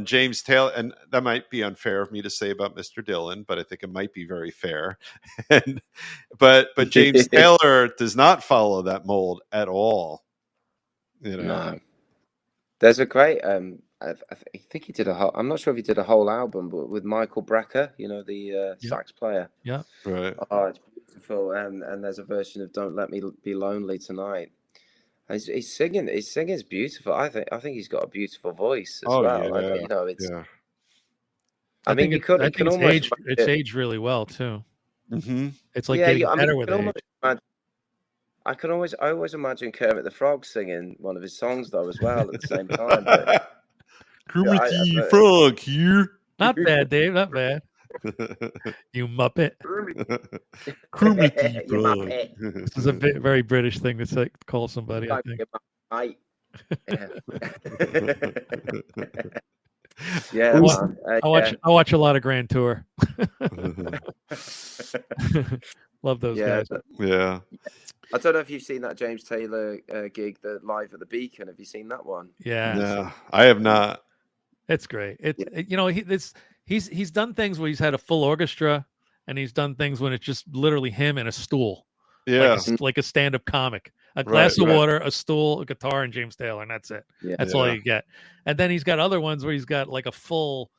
James Taylor, and that might be unfair of me to say about Mr. Dylan, but I think it might be very fair. But James Taylor does not follow that mold at all. No. There's a great I think he did I'm not sure if he did a whole album, but with Michael Brecker, the sax player. Yeah. Right. Oh, it's beautiful. And there's a version of "Don't Let Me Be Lonely Tonight." He's singing is beautiful. I think he's got a beautiful voice as well. Yeah. It's. Yeah. I mean, it's aged really well too. Mm-hmm. It's like getting better with age. I always imagine Kermit the Frog singing one of his songs though as well at the same time. But, Kermit the Frog here. Not bad, Dave. Not bad. You muppet. Kermit the Frog. This is a very British thing to say, call somebody. I think. Yeah, I watch a lot of Grand Tour. Love those guys. Yeah. I don't know if you've seen that James Taylor gig, the live at the Beacon. Have you seen that one? Yeah. No, I have not. It's great. He's done things where he's had a full orchestra, and he's done things when it's just literally him and a stool. Yeah. Like a stand-up comic. A glass of water, a stool, a guitar, and James Taylor, and that's it. Yeah. That's all you get. And then he's got other ones where he's got like a full,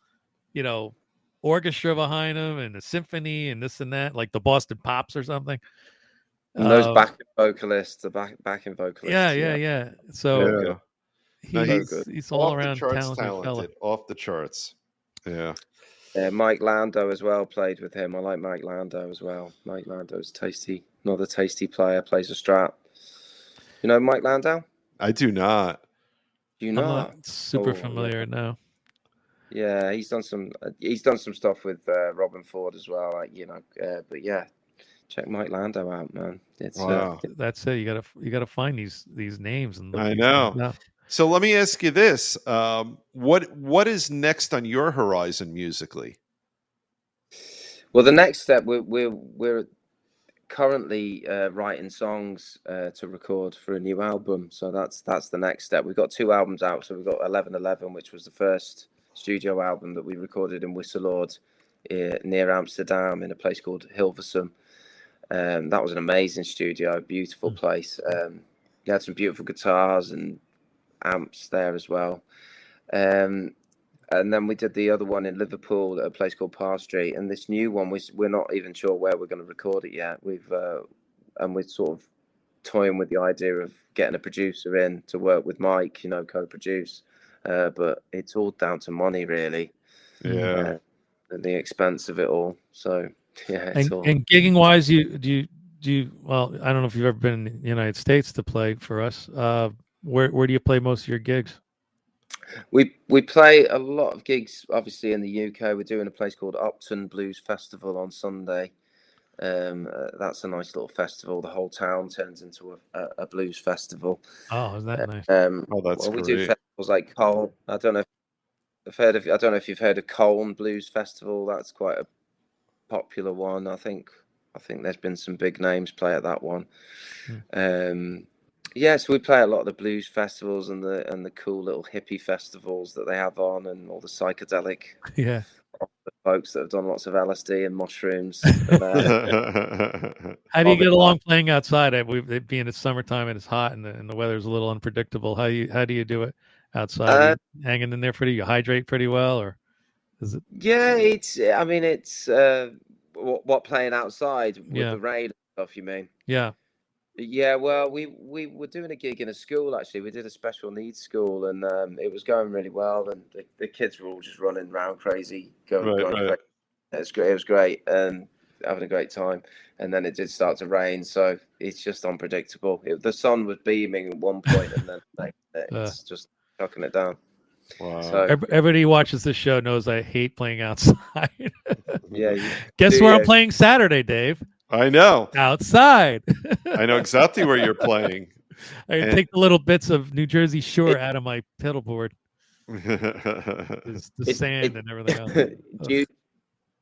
orchestra behind him and a symphony and this and that, like the Boston Pops or something. And those backing vocalists, backing vocalists. Yeah. So he's all around talented. Off the charts. Yeah. Mike Landau as well played with him. I like Mike Landau as well. Mike Landau's another tasty player, plays a Strat. You know Mike Landau? I do not. Do you not? I'm not super familiar now. Yeah, he's done some stuff with Robin Ford as well. But yeah, check Mike Landau out, man. It's wow. That's it. You gotta find these names and I know. So let me ask you this: what is next on your horizon musically? Well, the next step we're currently writing songs to record for a new album. So that's the next step. We've got 2 albums out. So we've got 1111, which was the first studio album that we recorded in Wisseloord near Amsterdam in a place called Hilversum. That was an amazing studio, beautiful place. We had some beautiful guitars and amps there as well. And then we did the other one in Liverpool at a place called Parr Street. And this new one, we're not even sure where we're going to record it yet. We're sort of toying with the idea of getting a producer in to work with Mike, co-produce. But it's all down to money, really. Yeah. And the expense of it all. So yeah, and gigging wise, do you? Well, I don't know if you've ever been in the United States to play for us. Where do you play most of your gigs? We play a lot of gigs, obviously in the UK. We're doing a place called Upton Blues Festival on Sunday. That's a nice little festival. The whole town turns into a blues festival. Oh, is that nice? That's we great. do festivals like Colne. I don't know if you've heard of Colne Blues Festival. That's quite a popular one. I think there's been some big names play at that one. So we play a lot of the blues festivals and the cool little hippie festivals that they have on, and all the psychedelic folks that have done lots of LSD and mushrooms. How do you get along playing outside? It being it's summertime and it's hot and the weather's a little unpredictable. How do you do it outside? Hanging in there you hydrate pretty well, or is it? Yeah, it's what playing outside with the rain and stuff. You mean? Yeah. Yeah, well, we were doing a gig in a school, actually. We did a special needs school, and it was going really well, and the kids were all just running around crazy, going crazy. It was great. It was great, and having a great time. And then it did start to rain, so it's just unpredictable. The sun was beaming at one point, and then it's just chucking it down. Wow. So everybody who watches this show knows I hate playing outside. Yeah. Guess where I'm playing Saturday, Dave? I know. Outside. I know exactly where you're playing. I take the little bits of New Jersey Shore out of my pedal board. The sand and everything else.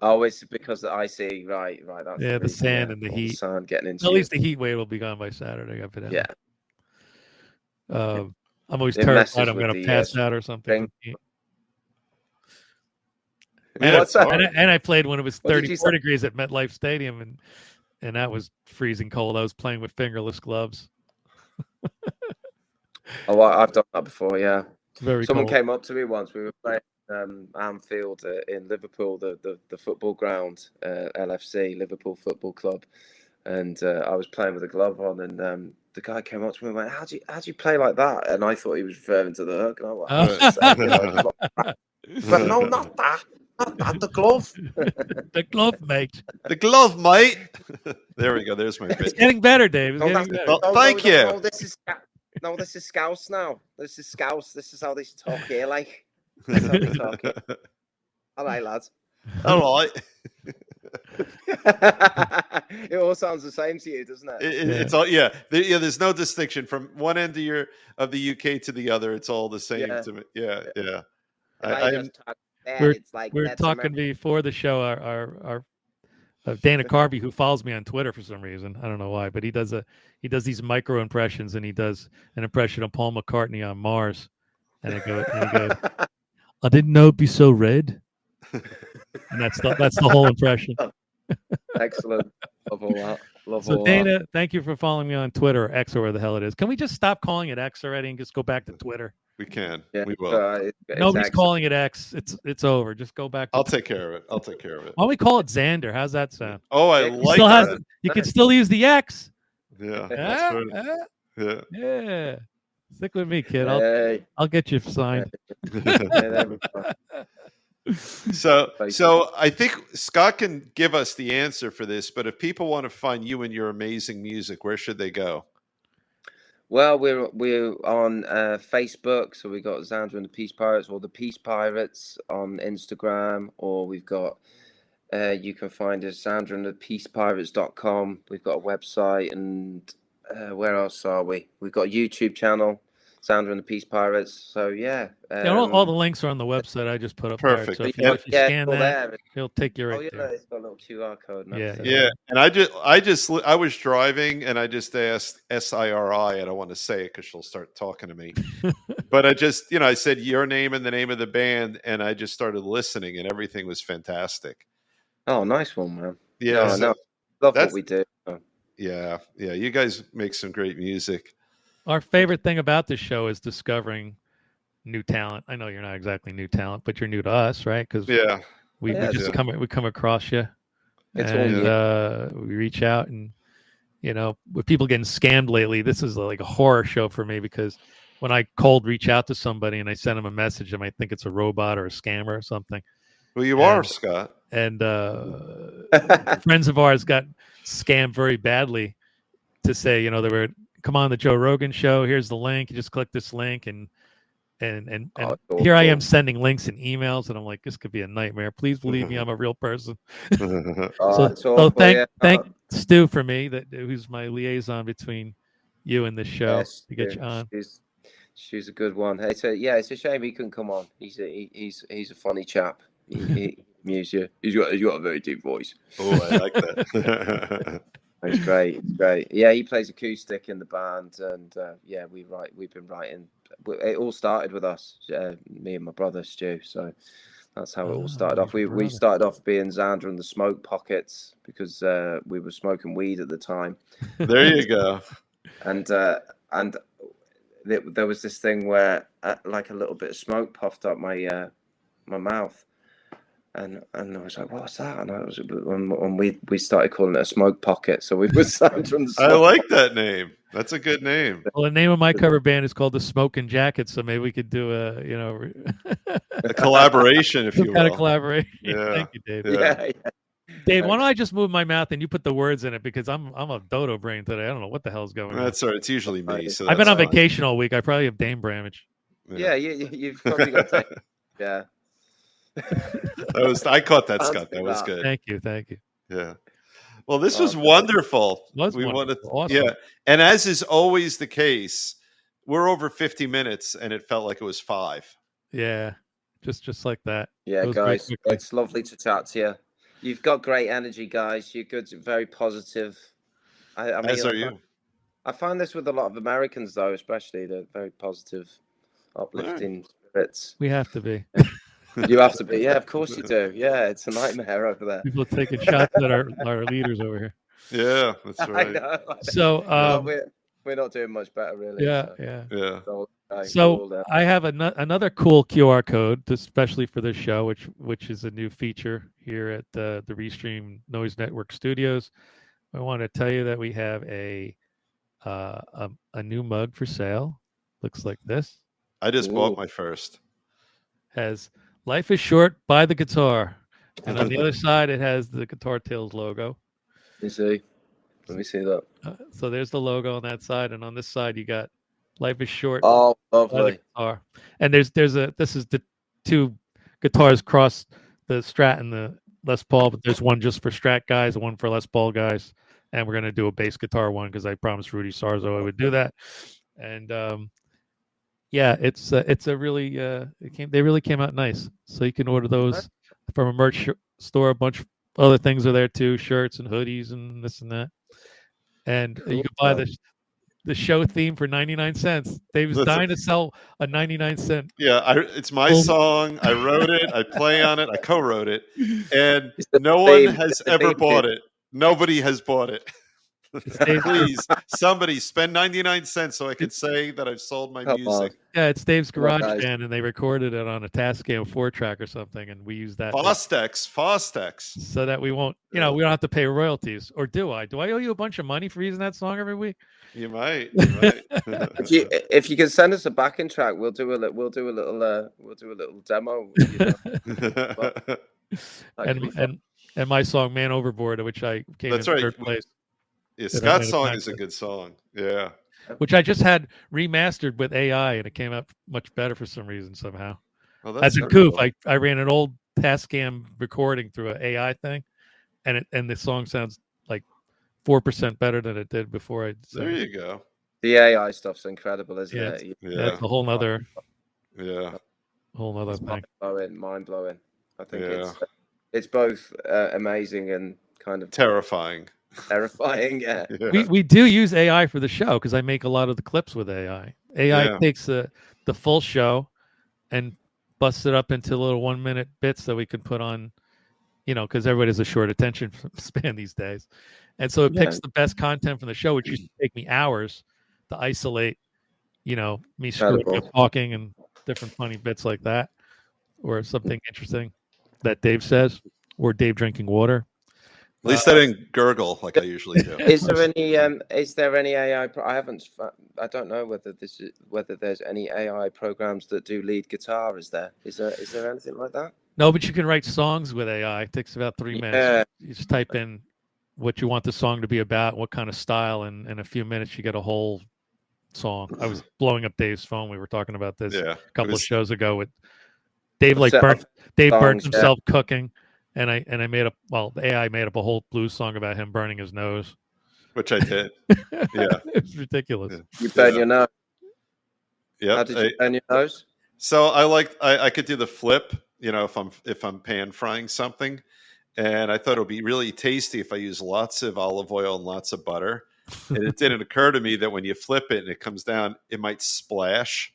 Always because the icy, right. That's the sand and the heat. The sun getting into At least the heat wave will be gone by Saturday. Yeah. I'm always terrified I'm going to pass out or something. And I played when it was 34 degrees at MetLife Stadium, and that was freezing cold. I was playing with fingerless gloves. I've done that before. Yeah, Someone cold. came up to me once. We were playing Anfield in Liverpool, the football ground, LFC, Liverpool Football Club, and I was playing with a glove on, and the guy came up to me and went, "How do you play like that?" And I thought he was referring to the hook, and I was like, but no, not that. The glove. The glove, mate. The glove, mate. There we go. There's my bit. It's getting better, Dave. It's getting better. Thank you. This is Scouse now. This is Scouse. This is how they talk here, like. That's how they talk here. All right, lads. All right. It all sounds the same to you, doesn't it? It's all there's no distinction from one end of the UK to the other. It's all the same to me. Yeah. We were talking before the show. Our Dana Carvey, who follows me on Twitter for some reason, I don't know why, but he does these micro impressions, and he does an impression of Paul McCartney on Mars, and he goes, "I didn't know it'd be so red," and that's the whole impression. Excellent, love all that. So Dana, thank you for following me on Twitter, or X, or whatever the hell it is. Can we just stop calling it X already and just go back to Twitter? We can. Yeah, we will. Nobody's calling it X. It's over. Just go back. I'll take care of it. Why don't we call it Xander? How's that sound? Oh, I like that. You can still use the X. Yeah. Yeah. Stick with me, kid. I'll get you signed. So I think Scott can give us the answer for this, but if people want to find you and your amazing music, where should they go? Well, we're on Facebook, so we've got Xander and the Peace Pirates, or the Peace Pirates on Instagram, or we've got you can find us XanderandthePeacePirates.com. We've got a website, and where else are we? We've got a YouTube channel, Xander and the Peace Pirates. So yeah, all the links are on the website I just put up. Perfect. There. So if you scan that, it'll take you right there. It's got a little QR code. Yeah. And I was driving, and I just asked SIRI. I don't want to say it because she'll start talking to me. But I said your name and the name of the band, and I just started listening, and everything was fantastic. Oh, nice one, man. Yeah, love what we do. Yeah. You guys make some great music. Our favorite thing about this show is discovering new talent. I know you're not exactly new talent, but you're new to us, right? Because we come across you, we reach out, and with people getting scammed lately, this is like a horror show for me, because when I cold reach out to somebody and I send them a message, I might think it's a robot or a scammer or something. Well, you are, Scott. And friends of ours got scammed very badly to say, they were, come on the Joe Rogan show. Here's the link. You just click this link, and here I am sending links and emails, and I'm like, this could be a nightmare. Please believe me, I'm a real person. So thank Stu for me, who's my liaison between you and the show, to get you on. She's a good one. It's a shame he couldn't come on. He's a funny chap. He amuse you. He's got a very deep voice. Oh, I like that. It's great. It's great. Yeah, he plays acoustic in the band, and we've been writing. It all started with us, me and my brother Stu. So that's how it all started off. We started off being Xander and the Smoke Pockets, because we were smoking weed at the time. There you go. And there was this thing where like a little bit of smoke puffed up my mouth. And I was like, what's that? And we started calling it a smoke pocket. So we were Xander from the Smoke. I like that name. That's a good name. Well, the name of my cover band is called the Smoking Jackets, so maybe we could do a collaboration, if you will. Kind of collaboration. Yeah. Thank you, Dave. Yeah. Dave, why don't I just move my mouth and you put the words in it, because I'm a dodo brain today. I don't know what the hell's going on. That's all right. It's usually me. So I've been on vacation all week. I probably have Dame Bramage. Yeah, you've probably got that. Yeah. I caught that, Scott. That was good. Thank you. Yeah. Well, this was wonderful. Awesome. Yeah. And as is always the case, we're over 50 minutes, and it felt like it was 5. Yeah. Just like that. Yeah, guys, it's lovely to chat to you. You've got great energy, guys. You're good, very positive. I mean, as are you. I find this with a lot of Americans, though, especially. They're very positive, uplifting spirits. We have to be. You have to be. Yeah, of course you do. Yeah, it's a nightmare over there. People are taking shots at our leaders over here. Yeah, that's right. I know. So we're not doing much better, really. Yeah. So I have another cool QR code, especially for this show, which is a new feature here at the Restream Noise Network Studios. I want to tell you that we have a new mug for sale. Looks like this. I just bought my first. Has "Life is short, buy the guitar," and on the other side it has the Guitar Tales logo. Let me see that. So there's the logo on that side, and on this side you got "Life is short." Oh, lovely. Guitar. And this is the two guitars cross the Strat and the Les Paul, but there's one just for Strat guys, one for Les Paul guys, and we're gonna do a bass guitar one because I promised Rudy Sarzo I would do that. And yeah, it's a really they really came out nice. So you can order those from a merch store. A bunch of other things are there too, shirts and hoodies and this and that. And you can buy the show theme for 99 cents. Dave's dying to sell a 99-cent. Yeah, it's my song. I wrote it. I play on it. I co-wrote it, and no one has ever bought it. Nobody has bought it. Please, somebody spend 99 cents so I can say that I've sold my music. Yeah, it's Dave's garage band, and they recorded it on a Tascam 4-track or something, and we use that. Fostex. So that we won't, we don't have to pay royalties. Or do I? Do I owe you a bunch of money for using that song every week? You might. If you can send us a backing track, we'll do a little demo. And my song "Man Overboard," which I came in third place. Yeah, Scott's song is a good song. Yeah. Which I just had remastered with AI, and it came out much better for some reason somehow. Oh, as a goof, I ran an old Tascam recording through an AI thing, and the song sounds like 4% better than it did before. There you go. The AI stuff's incredible, isn't it? Yeah, it's a whole nother. Yeah. Whole nother thing. Mind blowing. I think it's both amazing and kind of terrifying. Yeah. We do use AI for the show because I make a lot of the clips with AI. AI takes the full show and busts it up into little 1-minute bits that we can put on, because everybody has a short attention span these days. And so it picks the best content from the show, which used to take me hours to isolate, me screwing up talking and different funny bits like that, or something interesting that Dave says, or Dave drinking water. At least I didn't gurgle like I usually do. Is there any AI? I don't know whether there's any AI programs that do lead guitar. Is there anything like that? No, but you can write songs with AI. It takes about 3 minutes. Yeah. You just type in what you want the song to be about, what kind of style, and in a few minutes you get a whole song. I was blowing up Dave's phone. We were talking about this a couple of shows ago with Dave. Dave burnt himself cooking. And I made up. Well, the AI made up a whole blues song about him burning his nose, which I did. Yeah, it's ridiculous. Yeah. You burn your nose. Yeah. How did you burn your nose? So I could do the flip. You know, if I'm pan frying something, and I thought it would be really tasty if I use lots of olive oil and lots of butter. And it didn't occur to me that when you flip it and it comes down, it might splash.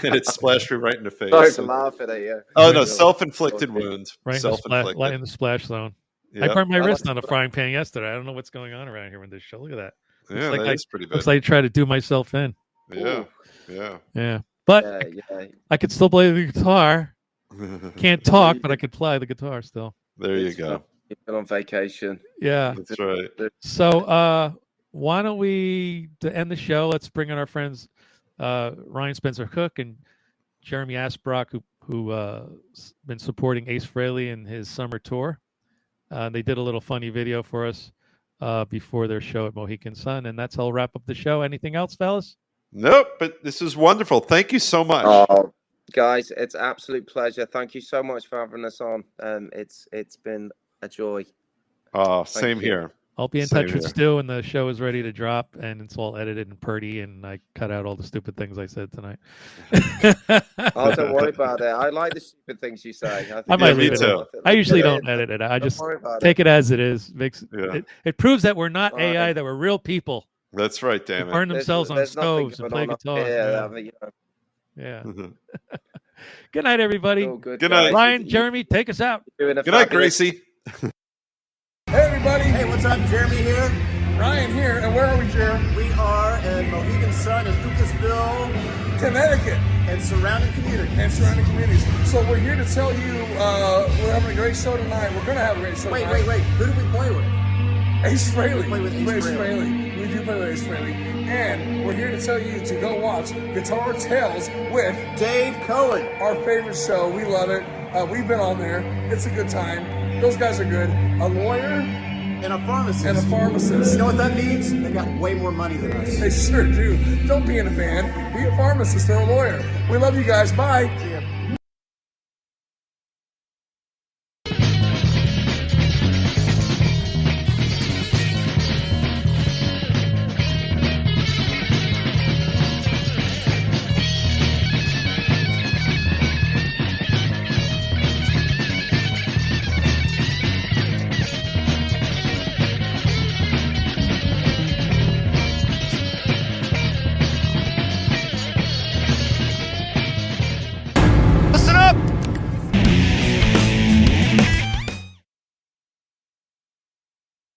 And it splashed me right in the face. Sorry to laugh at it, yeah. Oh no, self-inflicted wound. Right in the splash zone. Yep. I burned my wrist on a frying pan yesterday. I don't know what's going on around here with this show. Look at that. Yeah, like that is pretty bad. Looks like I tried to do myself in. Yeah. But I could still play the guitar. Can't talk, but I could play the guitar still. There you go. You've been on vacation. Yeah. That's right. So why don't we, to end the show, let's bring in our friends Ryan Spencer Cook and Jeremy Asbrock, who been supporting Ace Frehley in his summer tour. They did a little funny video for us before their show at Mohegan Sun, and that's how I'll wrap up the show. Anything else, fellas? Nope, but this is wonderful. Thank you so much. Oh, guys, it's an absolute pleasure. Thank you so much for having us on. It's been a joy. Oh, same here. I'll be in touch with Stu, and the show is ready to drop, and it's all edited and pretty, and I cut out all the stupid things I said tonight. Oh, don't worry about it. I like the stupid things you say. I might leave it in. I usually don't edit it. I just take it as it is. It proves that we're not AI, that we're real people. That's right, damn it. Burn themselves on stoves and play guitar. Yeah. Good night, everybody. Good night. Ryan, Jeremy, take us out. Good night, Gracie. Hey, everybody. Hey, what's up? Jeremy here. Ryan here. And where are we, Jeremy? We are in Mohegan Sun in Lucasville, Connecticut. And surrounding communities. So we're here to tell you we're having a great show tonight. We're going to have a great show tonight. Wait. Who do we play with? Ace Frehley. We play with Ace Frehley. We do play with Ace Frehley. And we're here to tell you to go watch Guitar Tales with Dave Cohen. Our favorite show. We love it. We've been on there. It's a good time. Those guys are good. A lawyer and a pharmacist. You know what that means? They got way more money than us. They sure do. Don't be in a band. Be a pharmacist or a lawyer. We love you guys. Bye. See ya.